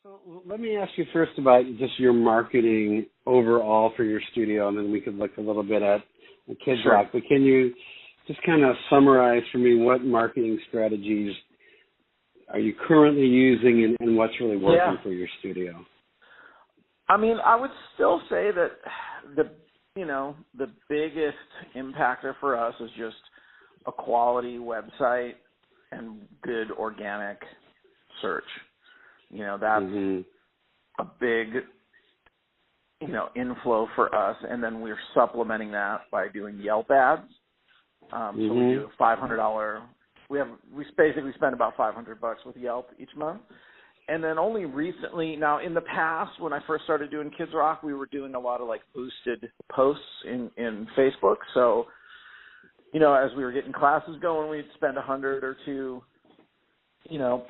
So let me ask you first about just your marketing overall for your studio, and then we could look a little bit at Kidzrock. Sure. But can you just kind of summarize for me what marketing strategies are you currently using and what's really working for your studio? I mean, I would still say that the biggest impactor for us is just a quality website and good organic search. That's a big, inflow for us. And then we're supplementing that by doing Yelp ads. So we do a $500. We basically spend about $500 with Yelp each month. And then only recently, now in the past, when I first started doing Kidzrock, we were doing a lot of boosted posts in Facebook. So, as we were getting classes going, we'd spend $100 or $200,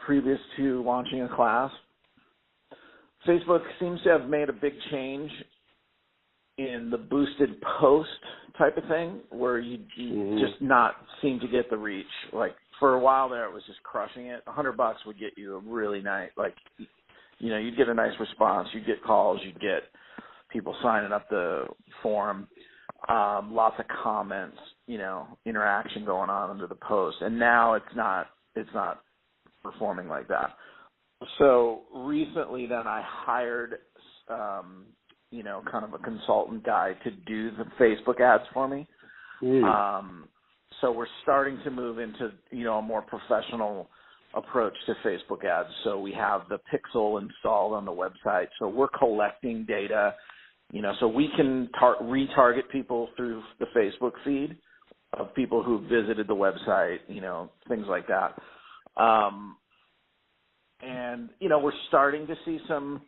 previous to launching a class. Facebook seems to have made a big change in the boosted post type of thing, where you just not seem to get the reach. For a while there, it was just crushing it. $100 would get you a really nice, you'd get a nice response. You'd get calls. You'd get people signing up the forum, lots of comments, interaction going on under the post. And now it's not performing like that. So recently, then I hired, kind of a consultant guy to do the Facebook ads for me. So we're starting to move into, a more professional approach to Facebook ads. So we have the pixel installed on the website. So we're collecting data, so we can retarget people through the Facebook feed of people who visited the website, things like that. And, we're starting to see some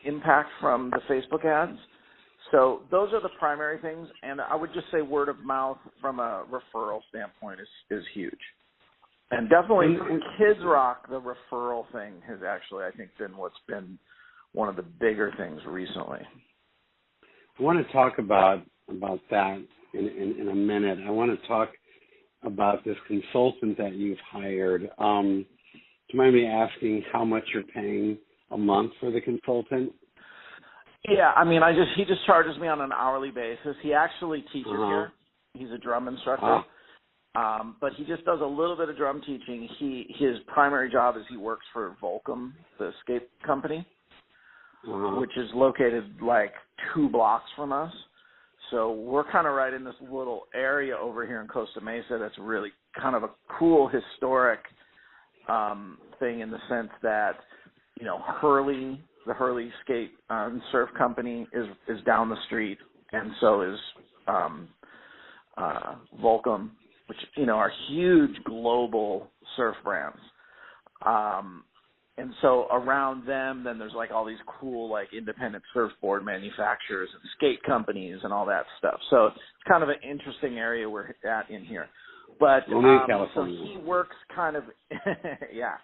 impact from the Facebook ads. So those are the primary things. And I would just say word of mouth from a referral standpoint is huge. And definitely for Kidzrock, the referral thing has actually, I think, been what's been one of the bigger things recently. I want to talk about that in a minute. I want to talk about this consultant that you've hired. Do you mind me asking how much you're paying a month for the consultant? Yeah, I mean, he just charges me on an hourly basis. He actually teaches here. He's a drum instructor. But he just does a little bit of drum teaching. His primary job is he works for Volcom, the skate company, which is located 2 blocks from us. So we're kind of right in this little area over here in Costa Mesa that's really kind of a cool historic thing, in the sense that, the Hurley skate and surf company is down the street, and so is Volcom, which, are huge global surf brands. And so around them, then there's all these cool independent surfboard manufacturers and skate companies and all that stuff. So it's kind of an interesting area we're at in here. But so he works kind of, yeah.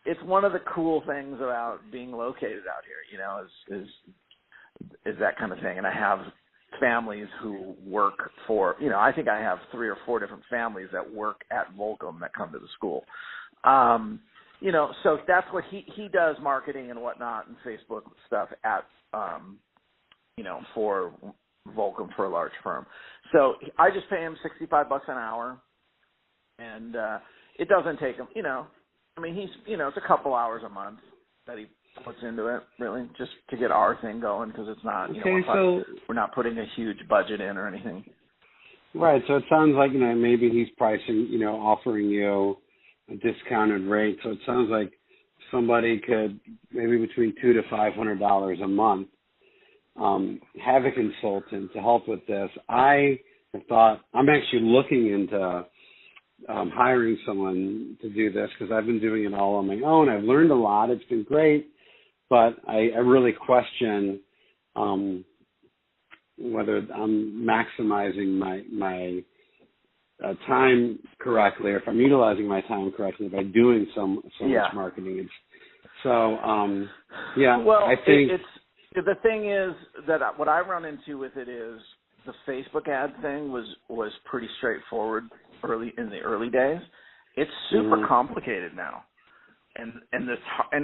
It's one of the cool things about being located out here, is that kind of thing. And I have families who work for, I think I have 3 or 4 different families that work at Volcom that come to the school. So that's what he does, marketing and whatnot and Facebook stuff at, for Volcom, for a large firm. So I just pay him $65 an hour, and it doesn't take him, he's, it's a couple hours a month that he puts into it, really, just to get our thing going, because it's not, we're not putting a huge budget in or anything. Right. So it sounds like, maybe he's pricing, offering you a discounted rate. So it sounds like somebody could, maybe between $200 to $500 a month, have a consultant to help with this. I have thought, I'm actually looking into hiring someone to do this, because I've been doing it all on my own. I've learned a lot. It's been great, but I really question whether I'm maximizing my time correctly, or if I'm utilizing my time correctly by doing so much marketing. Well, I think the thing is that what I run into with it is the Facebook ad thing was pretty straightforward in the early days. It's super complicated now. and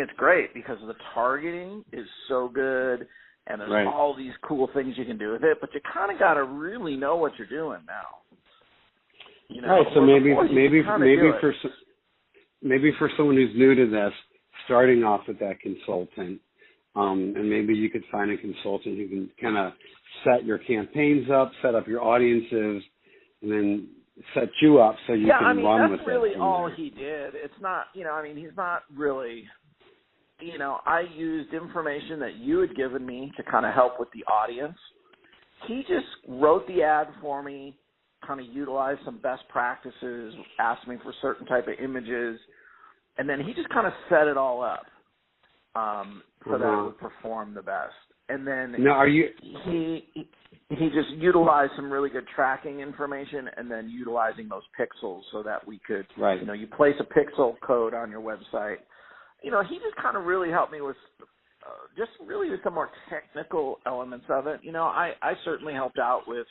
it's great because the targeting is so good, and there's all these cool things you can do with it. But you kind of got to really know what you're doing now. You know, right. So maybe for someone who's new to this, starting off with that consultant, and maybe you could find a consultant who can kind of set your campaigns up, set up your audiences, and then set you up so you can run with it. Yeah, I mean, that's really all he did. It's not, you know, I mean, he's not really, you know, I used information that you had given me to kind of help with the audience. He just wrote the ad for me, kind of utilized some best practices, asked me for certain type of images, and then he just kind of set it all up so that it would perform the best. And then he just utilized some really good tracking information, and then utilizing those pixels so that we could, you know, you place a pixel code on your website. You know, he just kind of really helped me with just really with some more technical elements of it. You know, I certainly helped out with,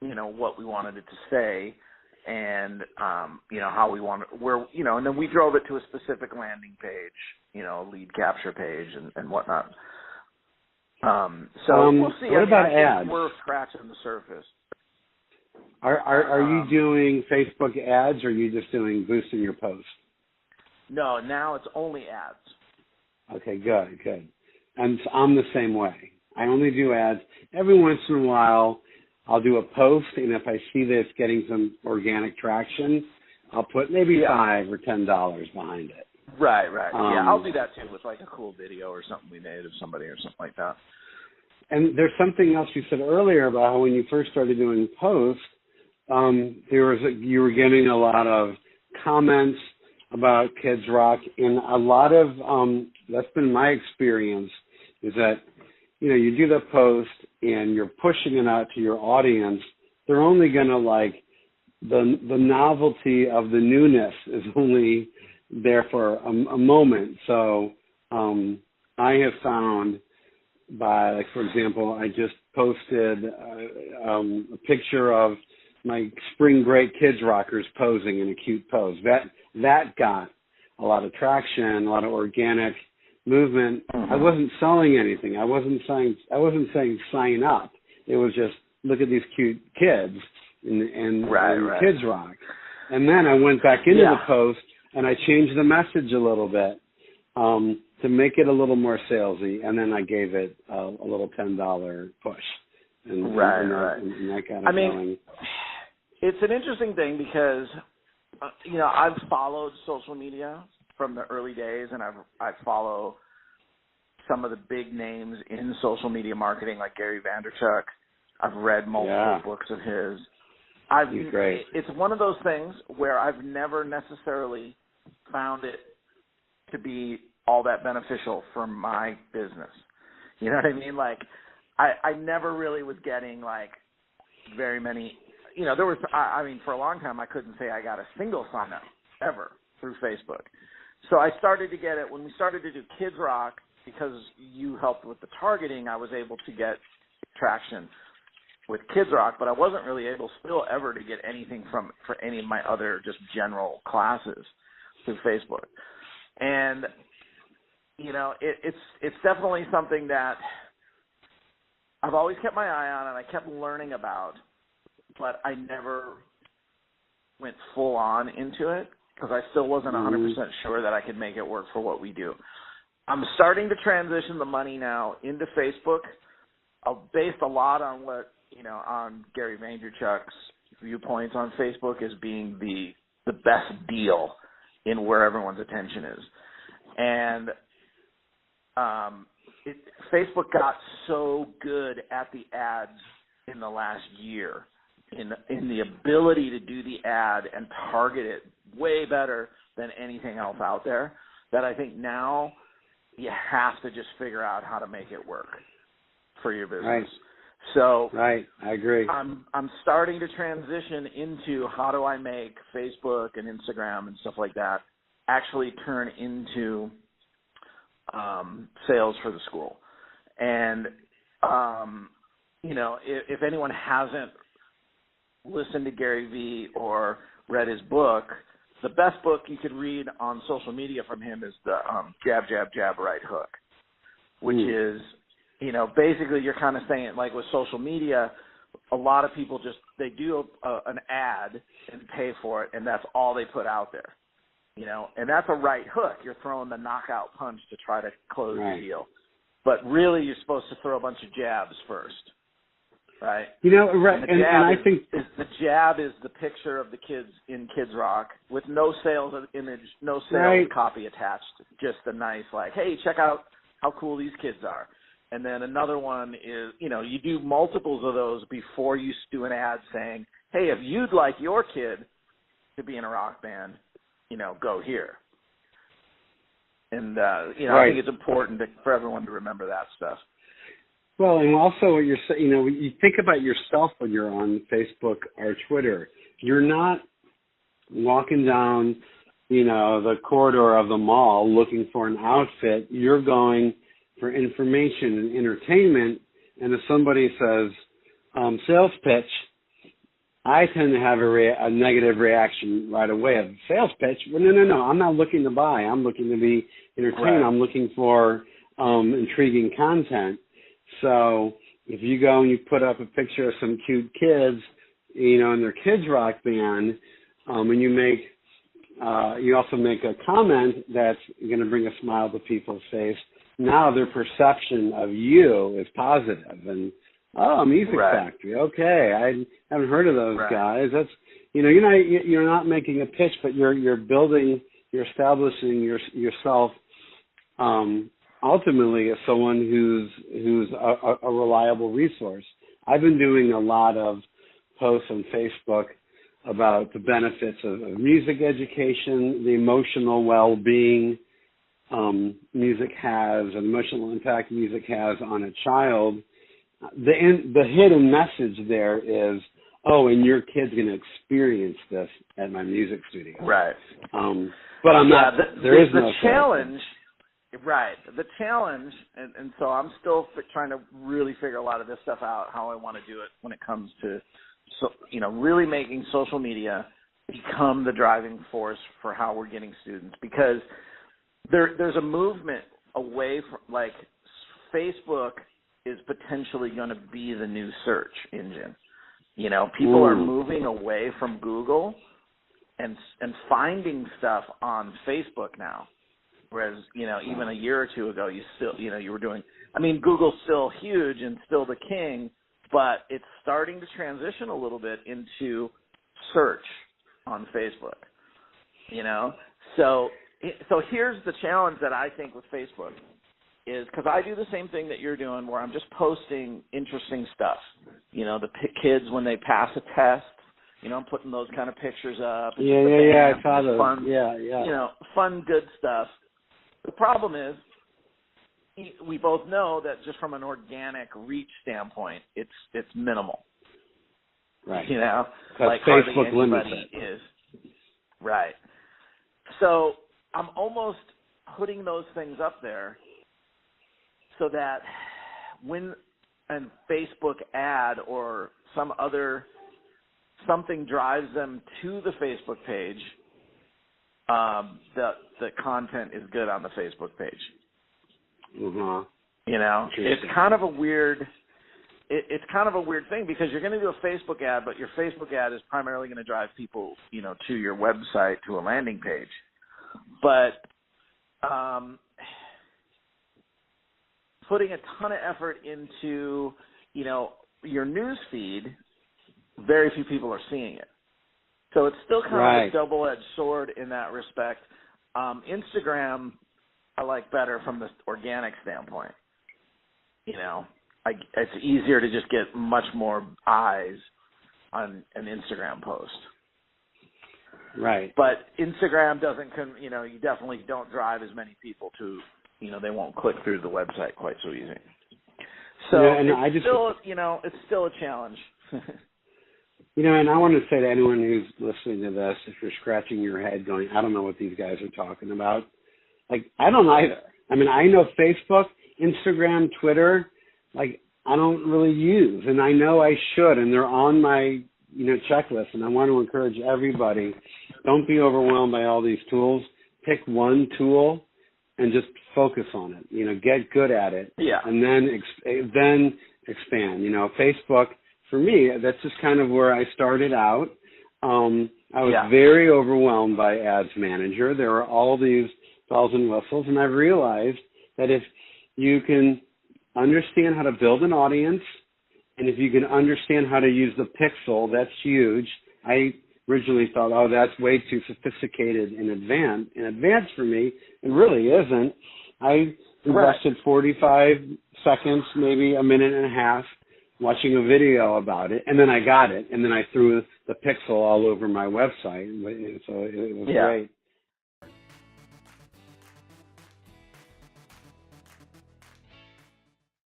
you know, what we wanted it to say, and you know, how we wanted, where, you know, and then we drove it to a specific landing page, you know, lead capture page and whatnot. So we'll see. What about ads? We're scratching the surface. Are you doing Facebook ads, or are you just doing boosting your posts? No, now it's only ads. Okay, good. And I'm the same way. I only do ads. Every once in a while, I'll do a post, and if I see that it's getting some organic traction, I'll put maybe $5 or $10 behind it. Right. Yeah, I'll do that too with like a cool video or something we made of somebody or something like that. And there's something else you said earlier about how when you first started doing posts, you were getting a lot of comments about Kidzrock, and a lot of that's been my experience, is that, you know, you do the post and you're pushing it out to your audience. They're only gonna like the novelty of the newness is only there for a moment. So I have found by, like, for example, I just posted a picture of my spring break Kidzrockers posing in a cute pose. That got a lot of traction, a lot of organic movement. I wasn't selling anything. I wasn't saying sign up. It was just, look at these cute kids in Kidzrock. And then I went back into the post and I changed the message a little bit to make it a little more salesy, and then I gave it a little $10 push. And that got it going. It's an interesting thing because, you know, I've followed social media from the early days, and I follow some of the big names in social media marketing, like Gary Vaynerchuk. I've read multiple books of his. He's great. It's one of those things where I've never necessarily found it to be all that beneficial for my business. You know what I mean? Like, I never really was getting, like, very many, you know, there was, I mean, for a long time I couldn't say I got a single sign up ever through Facebook. So I started to get it when we started to do Kidzrock, because you helped with the targeting. I was able to get traction with Kidzrock, but I wasn't really able still ever to get anything for any of my other just general classes through Facebook. And, you know, it's definitely something that I've always kept my eye on and I kept learning about, but I never went full on into it because I still wasn't 100% sure that I could make it work for what we do. I'm starting to transition the money now into Facebook, based a lot on what, you know, on Gary Vaynerchuk's viewpoints on Facebook as being the best deal in where everyone's attention is. And Facebook got so good at the ads in the last year, in the ability to do the ad and target it way better than anything else out there, that I think now you have to just figure out how to make it work for your business. Right. So I agree. I'm starting to transition into how do I make Facebook and Instagram and stuff like that actually turn into sales for the school. And, you know, if anyone hasn't listened to Gary Vee or read his book, the best book you could read on social media from him is the Jab, Jab, Jab, Right Hook, which is, you know, basically you're kind of saying, like with social media, a lot of people just, they do an ad and pay for it, and that's all they put out there, you know, and that's a right hook. You're throwing the knockout punch to try to close the deal. But really you're supposed to throw a bunch of jabs first, right? You know, right, and I think the jab is the picture of the kids in Kidzrock with no sales image, no sales copy attached, just a nice, like, hey, check out how cool these kids are. And then another one is, you know, you do multiples of those before you do an ad saying, hey, if you'd like your kid to be in a rock band, you know, go here. And, you know, I think it's important for everyone to remember that stuff. Well, and also what you're saying, you know, you think about yourself when you're on Facebook or Twitter. You're not walking down, you know, the corridor of the mall looking for an outfit. You're going for information and entertainment. And if somebody says sales pitch, I tend to have a negative reaction right away. A sales pitch? Well, no. I'm not looking to buy. I'm looking to be entertained. Right. I'm looking for intriguing content. So if you go and you put up a picture of some cute kids, you know, in their Kidzrock band, and you also make a comment that's going to bring a smile to people's face, now their perception of you is positive. And, oh, Music Factory, okay, I haven't heard of those guys. That's, you know, you're not making a pitch, but you're building, you're establishing yourself ultimately as someone who's a reliable resource. I've been doing a lot of posts on Facebook about the benefits of music education, the emotional well-being music has, and emotional impact music has on a child. The hidden message there is, oh, and your kid's going to experience this at my music studio. Right. But I'm not. There is no challenge. Right. The challenge, and so I'm still trying to really figure a lot of this stuff out, how I want to do it when it comes to, so, you know, really making social media become the driving force for how we're getting students. Because there's a movement away from, like, Facebook is potentially going to be the new search engine. You know, people are moving away from Google and finding stuff on Facebook now. Whereas, you know, even a year or two ago, you were doing, I mean, Google's still huge and still the king, but it's starting to transition a little bit into search on Facebook, you know? So here's the challenge that I think with Facebook is, because I do the same thing that you're doing where I'm just posting interesting stuff. You know, the kids when they pass a test, you know, I'm putting those kind of pictures up. Yeah, I saw those. Fun, yeah. You know, fun, good stuff. The problem is, we both know that just from an organic reach standpoint, it's minimal. Right. You know, like Facebook limits it. Is. Right. So I'm almost putting those things up there so that when a Facebook ad or something drives them to the Facebook page, the content is good on the Facebook page. Mm-hmm. You know, it's kind of a weird thing because you're going to do a Facebook ad, but your Facebook ad is primarily going to drive people, you know, to your website, to a landing page. But putting a ton of effort into, you know, your news feed, very few people are seeing it. So it's still kind of a double-edged sword in that respect. Instagram, I like better from the organic standpoint. You know, it's easier to just get much more eyes on an Instagram post. Right. But Instagram doesn't, you know, you definitely don't drive as many people to, you know, they won't click through the website quite so easy. So it's still a challenge. You know, and I want to say to anyone who's listening to this, if you're scratching your head going, I don't know what these guys are talking about, like, I don't either. I mean, I know Facebook, Instagram, Twitter, like, I don't really use, and I know I should, and they're on my, you know, checklist, and I want to encourage everybody don't be overwhelmed by all these tools. Pick one tool and just focus on it. You know, get good at it. Yeah. And then expand. You know, Facebook, for me, that's just kind of where I started out. I was very overwhelmed by Ads Manager. There were all these bells and whistles, and I've realized that if you can understand how to build an audience, and if you can understand how to use the pixel, that's huge. I originally thought, oh, that's way too sophisticated in advance for me. It really isn't. I invested 45 seconds, maybe a minute and a half, watching a video about it, and then I got it, and then I threw the pixel all over my website, so it was great.